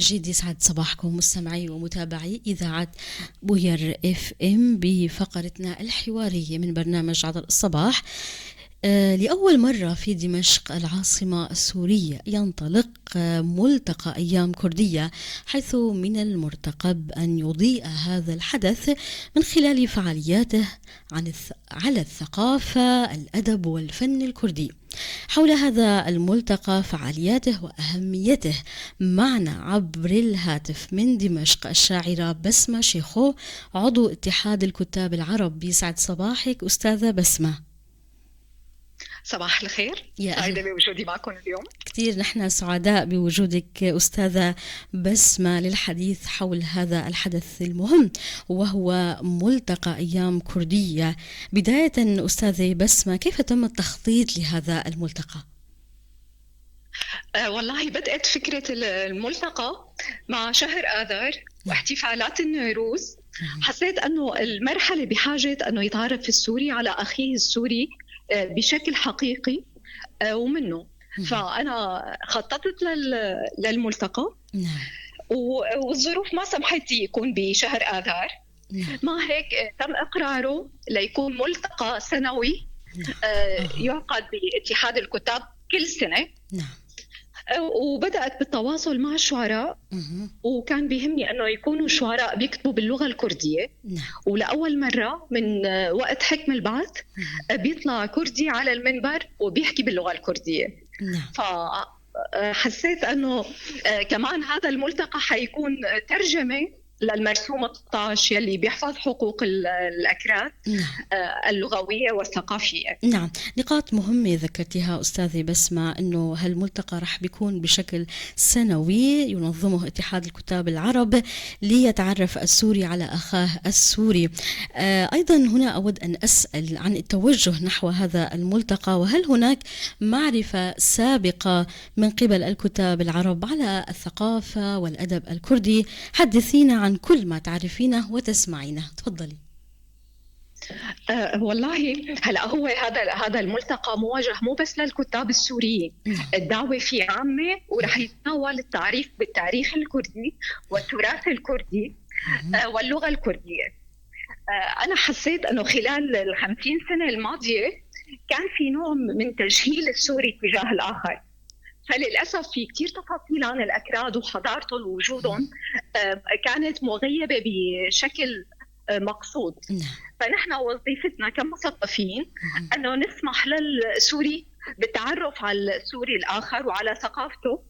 جديد يسعد صباحكم مستمعي ومتابعي إذاعة بوير اف ام بفقرتنا الحوارية من برنامج عطر الصباح. لأول مرة في دمشق العاصمة السورية ينطلق ملتقى أيام كردية، حيث من المرتقب أن يضيء هذا الحدث من خلال فعالياته على الثقافة، الأدب والفن الكردي. حول هذا الملتقى، فعالياته وأهميته، معنا عبر الهاتف من دمشق الشاعرة بسمة شيخو، عضو اتحاد الكتاب العرب. بيسعد صباحك أستاذة بسمة. صباح الخير، سعيدة بوجودي معكم اليوم. كثير نحن سعداء بوجودك أستاذة بسمة للحديث حول هذا الحدث المهم وهو ملتقى أيام كردية. بداية أستاذة بسمة، كيف تم التخطيط لهذا الملتقى؟ والله بدأت فكرة الملتقى مع شهر آذار واحتفالات النوروز. حسيت أنه المرحلة بحاجة أنه يتعرف السوري على أخيه السوري بشكل حقيقي ومنه. فأنا خططت للملتقى والظروف ما سمحت يكون بشهر آذار. ما هيك تم إقراره ليكون ملتقى سنوي يعقد باتحاد الكتاب كل سنة. وبدأت بالتواصل مع الشعراء، وكان بيهمني أنه يكونوا شعراء بيكتبوا باللغة الكردية. ولأول مرة من وقت حكم البعث بيطلع كردي على المنبر وبيحكي باللغة الكردية. فحسيت أنه كمان هذا الملتقى حيكون ترجمة للمرسوم 16 يلي بيحفظ حقوق الأكراد اللغوية والثقافية. نعم، نقاط مهمة ذكرتها أستاذي بسمة، أنه هالملتقى رح بيكون بشكل سنوي ينظمه اتحاد الكتاب العرب ليتعرف السوري على أخاه السوري. أيضا هنا أود أن أسأل عن التوجه نحو هذا الملتقى، وهل هناك معرفة سابقة من قبل الكتاب العرب على الثقافة والأدب الكردي؟ حدثينا عن كل ما تعرفينه وتسمعينه، تفضلي. والله هلا هو هذا الملتقى موجه مو بس للكتاب السوريين. الدعوه فيه عامه ورح يتناول التعريف بالتاريخ الكردي والتراث الكردي واللغه الكرديه. انا حسيت انه خلال ال50 سنه الماضيه كان في نوع من تجهيل السوري تجاه الاخر، فللأسف في كتير تفاصيل عن الأكراد وحضارتهم ووجودهم كانت مغيبة بشكل مقصود. فنحن وظيفتنا كمثقفين أنه نسمح للسوري بالتعرف على السوري الآخر وعلى ثقافته.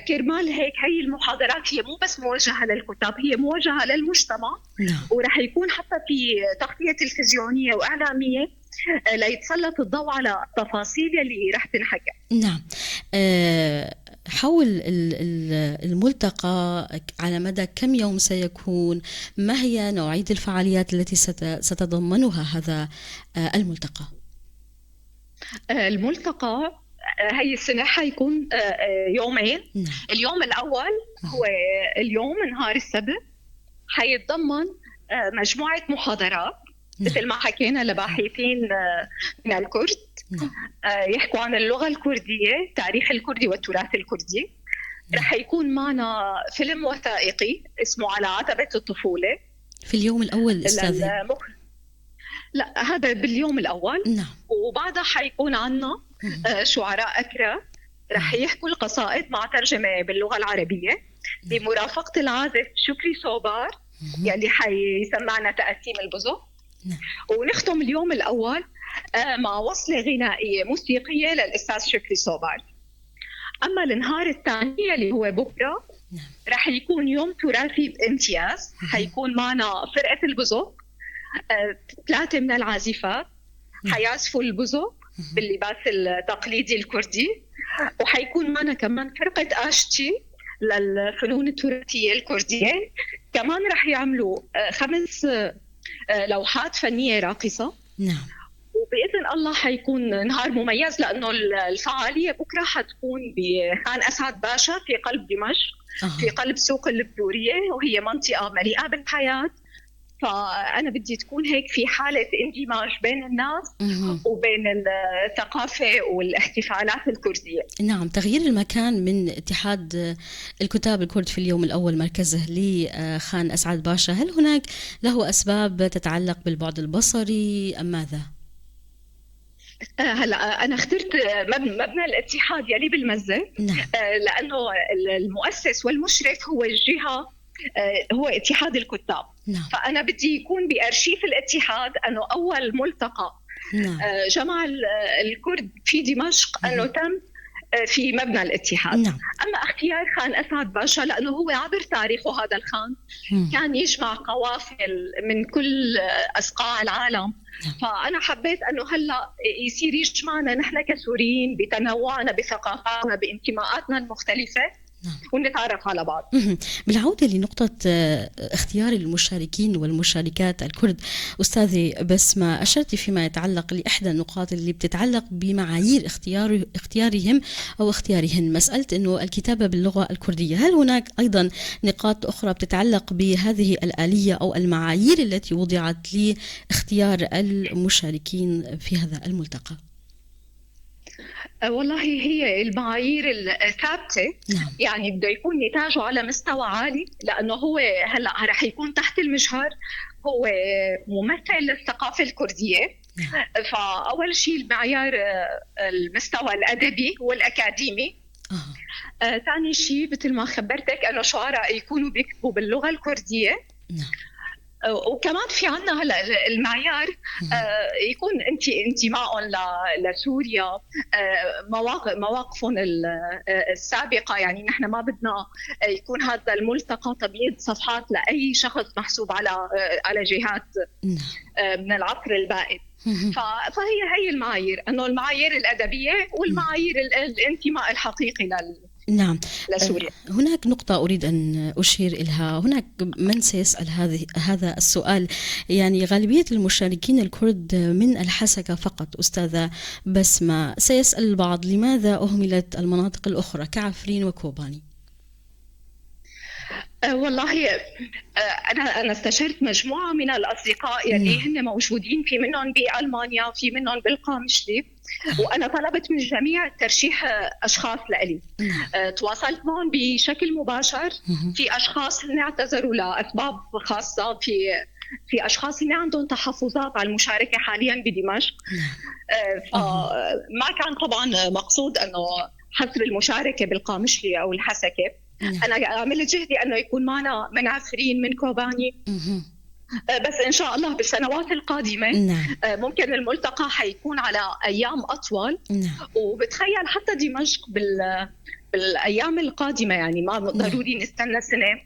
كرمال هيك هي المحاضرات هي مو بس موجهة للكتاب، هي موجهة للمجتمع. ورح يكون حتى في تغطية تلفزيونية وإعلامية ليتسلط الضوء على التفاصيل اللي رح تنحكى. نعم. حول الملتقى على مدى كم يوم سيكون؟ ما هي نوعية الفعاليات التي ستتضمنها هذا الملتقى؟ الملتقى هي السنة حيكون يومين. اليوم الأول هو اليوم نهار السبت، حيتضمن مجموعة محاضرات مثل ما حكينا لباحثين من الكرد يحكوا عن اللغة الكردية، تاريخ الكردي والتراث الكردي. رح يكون معنا فيلم وثائقي اسمه على عتبة الطفولة في اليوم الأول أستاذي. لا، هذا باليوم الأول. وبعدها حيكون عنا شعراء أكراد رح يحكوا القصائد مع ترجمة باللغة العربية بمرافقة العازف شكري صوبار يلي حيسمعنا تقسيم البزق. ونختم اليوم الأول مع وصلة غنائية موسيقية للأستاذ شكري صوبار. أما النهار الثاني اللي هو بكرة رح يكون يوم تراثي بامتياز. حيكون معنا فرقة البزق، 3 من العازفات حيعزفوا البزق باللباس التقليدي الكردي. وحيكون معنا كمان فرقة آشتي للفنون التراثية الكردية. كمان رح يعملوا 5 لوحات فنية راقصة. وبإذن الله حيكون نهار مميز، لأنه الفعالية بكرة حتكون بخان أسعد باشا في قلب دمشق، في قلب سوق البدورية، وهي منطقة مليئة بالحياة فأنا بدي تكون هيك في حالة اندماج بين الناس وبين الثقافة والاحتفالات الكردية. نعم، تغيير المكان من اتحاد الكتاب الكرد في اليوم الأول مركزه لخان أسعد باشا، هل هناك له أسباب تتعلق بالبعد البصري أم ماذا؟ هلا أنا اخترت مبنى الاتحاد يلي بالمزة. نعم. لأنه المؤسس والمشرف هو الجهة، هو اتحاد الكتاب. نعم. فأنا بدي يكون بأرشيف الاتحاد أنه أول ملتقى نعم. جمع الكرد في دمشق أنه تم في مبنى الاتحاد. نعم. أما اختيار خان أسعد باشا لأنه هو عبر تاريخه هذا الخان كان يجمع قوافل من كل أصقاع العالم. فأنا حبيت أنه هلأ يصير يجمعنا نحن كسوريين بتنوعنا بثقافاتنا بانتماءاتنا المختلفة ونتعرف على بعض. بالعودة لنقطة اختيار المشاركين والمشاركات الكرد، أستاذي بسمة، أشرتي فيما يتعلق لإحدى النقاط اللي بتتعلق بمعايير اختيارهم أو اختيارهن، مسألة أنه الكتابة باللغة الكردية. هل هناك أيضا نقاط أخرى بتتعلق بهذه الآلية أو المعايير التي وضعت لاختيار المشاركين في هذا الملتقى؟ والله هي المعايير الثابتة. يعني بده يكون نتاجه على مستوى عالي، لأنه هو هلأ رح يكون تحت المجهر، هو ممثل للثقافة الكردية. فأول شيء المعيار المستوى الأدبي والأكاديمي. ثاني شيء مثل ما خبرتك أنه شعراء يكونوا بيكتبوا باللغة الكردية. وكمان في عنا هلا المعيار يكون انتمائهم لسوريا، مواقفهم السابقه. يعني نحن ما بدنا يكون هذا الملتقى تبييض صفحات لاي شخص محسوب على جهات من العصر البائد. فهي المعايير، انه المعايير الادبيه والمعايير الانتماء الحقيقي نعم لسوريا. هناك نقطة أريد أن أشير إليها. هناك من سيسأل هذا السؤال. يعني غالبية المشاركين الكرد من الحسكة فقط أستاذة بسمة. سيسأل البعض لماذا أهملت المناطق الأخرى كعفرين وكوباني؟ والله أنا استشرت مجموعة من الأصدقاء يلي هن موجودين، في منهم بألمانيا، في منهم بالقامشلي، وأنا طلبت من الجميع ترشيح أشخاص لإلي. تواصلت معهم بشكل مباشر. في أشخاص هن اعتذروا لأسباب خاصة، في أشخاص هن عندهم تحفظات على المشاركة حاليا بدمشق. ما كان طبعا مقصود أنه حصر المشاركة بالقامشلي أو الحسكة. أنا عملت جهدي أنه يكون معنا من عفرين من كوباني. بس إن شاء الله بالسنوات القادمة ممكن الملتقى حيكون على أيام أطول. وبتخيل حتى دمشق بالأيام القادمة، يعني ما ضروري نستنى سنة.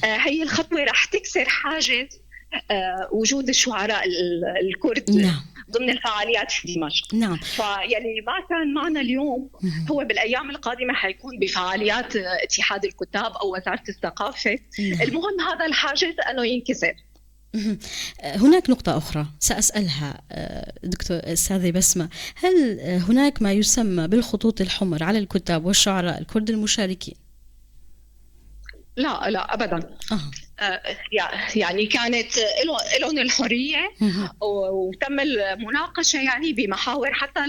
هي الخطوة رح تكسر حاجز وجود الشعراء الكرد ضمن الفعاليات في دمشق. فيلي ما كان معنا اليوم هو بالأيام القادمة حيكون بفعاليات اتحاد الكتاب أو وزارة الثقافة. المهم هذا الحاجز أنه ينكسر. هناك نقطة أخرى سأسألها دكتور أستاذة بسمة. هل هناك ما يسمى بالخطوط الحمر على الكتاب والشعراء الكرد المشاركين؟ لا أبدا. يعني كانت لهم الحرية وتم المناقشة يعني بمحاور حتى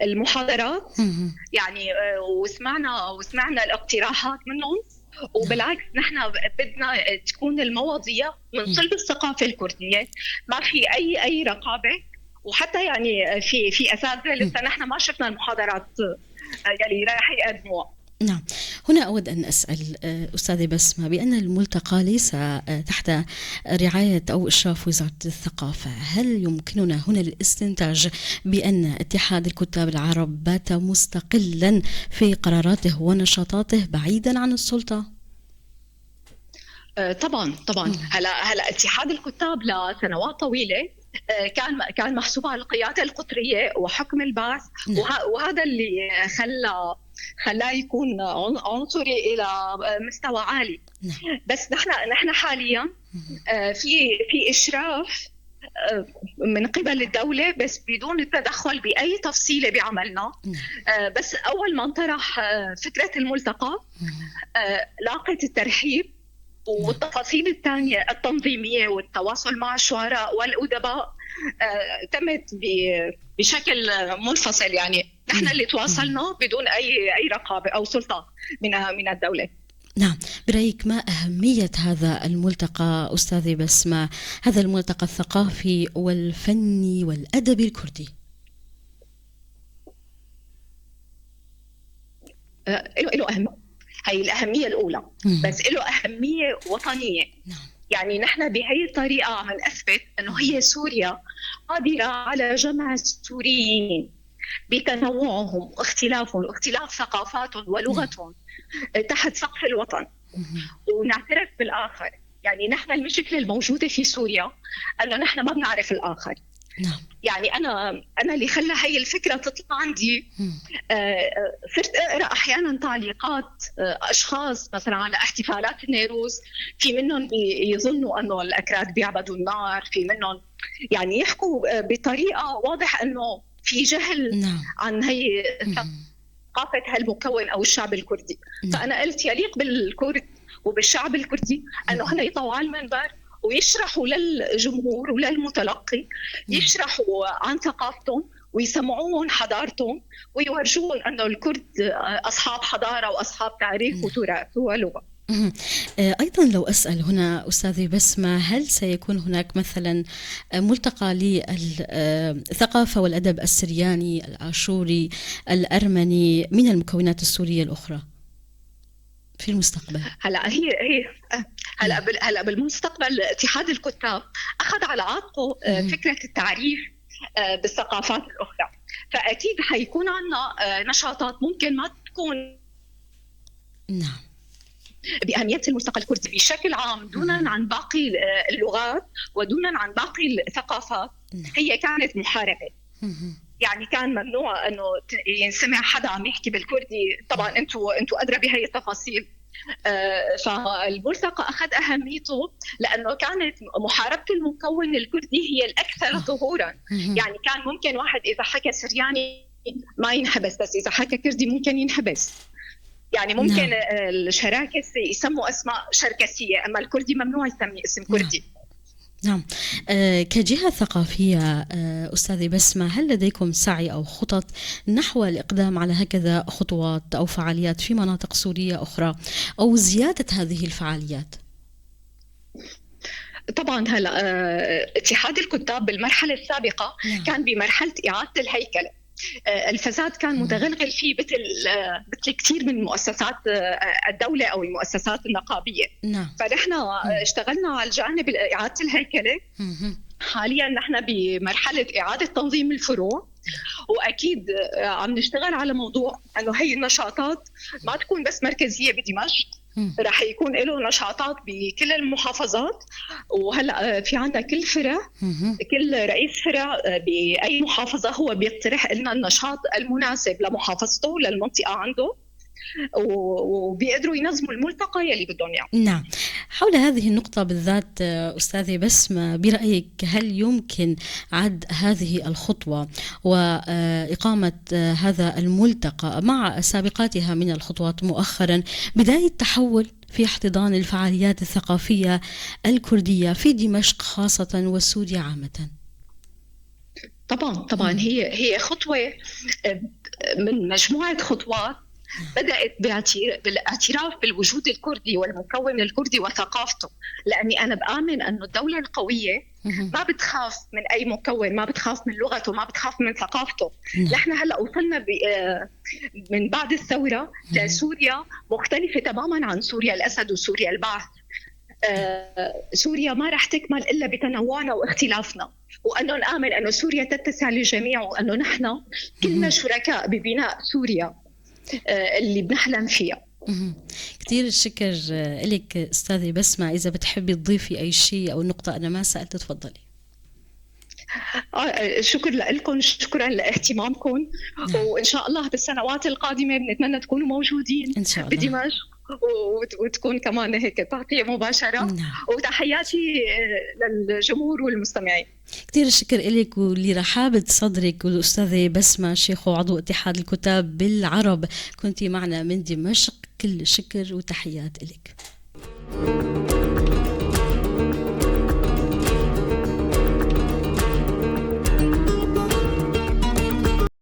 المحاضرات. يعني وسمعنا الاقتراحات منهم. وبالعكس نحن بدنا تكون المواضيع من صلب الثقافة الكردية، ما في أي رقابة. وحتى يعني في أساتذة لسه نحن ما شفنا المحاضرات يلي راح يقدموها. نعم، هنا أود أن أسأل أستاذة بسمة بأن الملتقى ليس تحت رعاية أو إشراف وزارة الثقافة. هل يمكننا هنا الاستنتاج بأن اتحاد الكتاب العرب بات مستقلا في قراراته ونشاطاته بعيدا عن السلطة؟ طبعا. هلا اتحاد الكتاب لسنوات طويلة كان محسوب على القيادة القطرية وحكم البعث. وهذا اللي خلاه يكون عنصري إلى مستوى عالي. بس نحن حاليا في إشراف من قبل الدولة، بس بدون التدخل بأي تفصيلة بعملنا. بس أول ما انطرح فكرة الملتقى لاقت الترحيب والتفاصيل الثانية التنظيمية والتواصل مع الشعراء والأدباء تمت بشكل منفصل. يعني نحن اللي تواصلنا بدون أي رقابة أو سلطة من الدولة. نعم، برأيك ما أهمية هذا الملتقى أستاذة بسمة، هذا الملتقى الثقافي والفني والأدبي الكردي؟ له أهمية، هي الأهمية الأولى، بس له أهمية وطنية. يعني نحن بهي الطريقة عم نثبت أنه هي سوريا قادرة على جمع السوريين بتنوعهم واختلافهم واختلاف ثقافاتهم ولغتهم تحت سقف الوطن، ونعترف بالآخر. يعني نحن المشكلة الموجودة في سوريا أنه نحن ما بنعرف الآخر. يعني أنا اللي خلى هي الفكرة تطلع عندي، صرت أقرأ أحيانا تعليقات أشخاص مثلا على احتفالات النيروز، في منهم يظنوا أنه الأكراد بيعبدوا النار، في منهم يعني يحكوا بطريقة واضح أنه في جهل عن هي ثقافة هالمكون أو الشعب الكردي. فأنا قلت يليق بالكرد وبالشعب الكردي أنه هن يطلعوا على المنبر ويشرحوا للجمهور وللمتلقي، يشرحوا عن ثقافتهم ويسمعون حضارتهم ويورجون أنه الكرد أصحاب حضارة وأصحاب تاريخ وتراث ولغة. أيضا لو أسأل هنا أستاذي بسمة، هل سيكون هناك مثلا ملتقى للثقافة والأدب السرياني الآشوري الأرمني من المكونات السورية الأخرى في المستقبل؟ هلا بالمستقبل اتحاد الكتاب أخذ على عاتقه فكرة التعريف بالثقافات الأخرى، فأكيد حيكون عنا نشاطات ممكن ما تكون بأهمية الملتقى الكردي بشكل عام دونا عن باقي اللغات ودونا عن باقي الثقافات. هي كانت محاربة، يعني كان ممنوع أنه ينسمع حدا عم يحكي بالكردي. طبعا أنتوا أدرى بهي التفاصيل. فالملتقى أخذ أهميته لأنه كانت محاربة المكون الكردي هي الأكثر ظهورا. يعني كان ممكن واحد إذا حكى سرياني ما ينحبس، بس إذا حكى كردي ممكن ينحبس. يعني ممكن الشراكس يسموا أسماء شركسية، أما الكردي ممنوع يسمي اسم كردي. نعم. كجهة ثقافية أستاذي بسمة، هل لديكم سعي أو خطط نحو الإقدام على هكذا خطوات أو فعاليات في مناطق سورية أخرى أو زيادة هذه الفعاليات؟ طبعا هلا اتحاد الكتاب بالمرحلة السابقة كان بمرحلة إعادة الهيكلة. الفساد كان متغلغل فيه مثل كثير من مؤسسات الدولة أو المؤسسات النقابية. فنحن اشتغلنا على الجانب إعادة الهيكلة. حاليا نحن بمرحلة إعادة تنظيم الفروع، وأكيد عم نشتغل على موضوع أنه هي النشاطات ما تكون بس مركزية بدمشق، رح يكون له نشاطات بكل المحافظات. وهلا في عندنا كل فرع، كل رئيس فرع بأي محافظة هو بيقترح لنا النشاط المناسب لمحافظته للمنطقة عنده، وبيقدروا ينظموا الملتقى يلي بدهم اياه. نعم. حول هذه النقطة بالذات أستاذة بسمة، برأيك هل يمكن عد هذه الخطوة وإقامة هذا الملتقى مع سابقاتها من الخطوات مؤخرا بداية تحول في احتضان الفعاليات الثقافية الكردية في دمشق خاصة وسوريا عامة؟ طبعا هي خطوة من مجموعة خطوات بدأت بالاعتراف بالوجود الكردي والمكون الكردي وثقافته. لأني أنا بآمن أنه الدولة القوية ما بتخاف من أي مكون، ما بتخاف من لغته، ما بتخاف من ثقافته. نحن هلأ وصلنا من بعد الثورة لسوريا مختلفة تماما عن سوريا الأسد وسوريا البعث. سوريا ما رح تكمل إلا بتنوعنا واختلافنا، وأنه نآمن أنه سوريا تتسع للجميع، وأنه نحن كلنا شركاء ببناء سوريا اللي بنحلم فيها. كثير الشكر لك أستاذة بسمة. إذا بتحبي تضيفي أي شيء أو نقطة أنا ما سألت تفضلي. شكر لكم، شكرا لاهتمامكم. وإن شاء الله بالسنوات القادمة بنتمنى تكونوا موجودين إن شاء الله بدمشق، وتكون كمان هيك تغطية مباشرة. وتحياتي للجمهور والمستمعين. كثير الشكر لك ولرحابة صدرك. والأستاذة بسمة شيخ وعضو اتحاد الكتاب بالعرب كنتي معنا من دمشق. كل شكر وتحيات لك.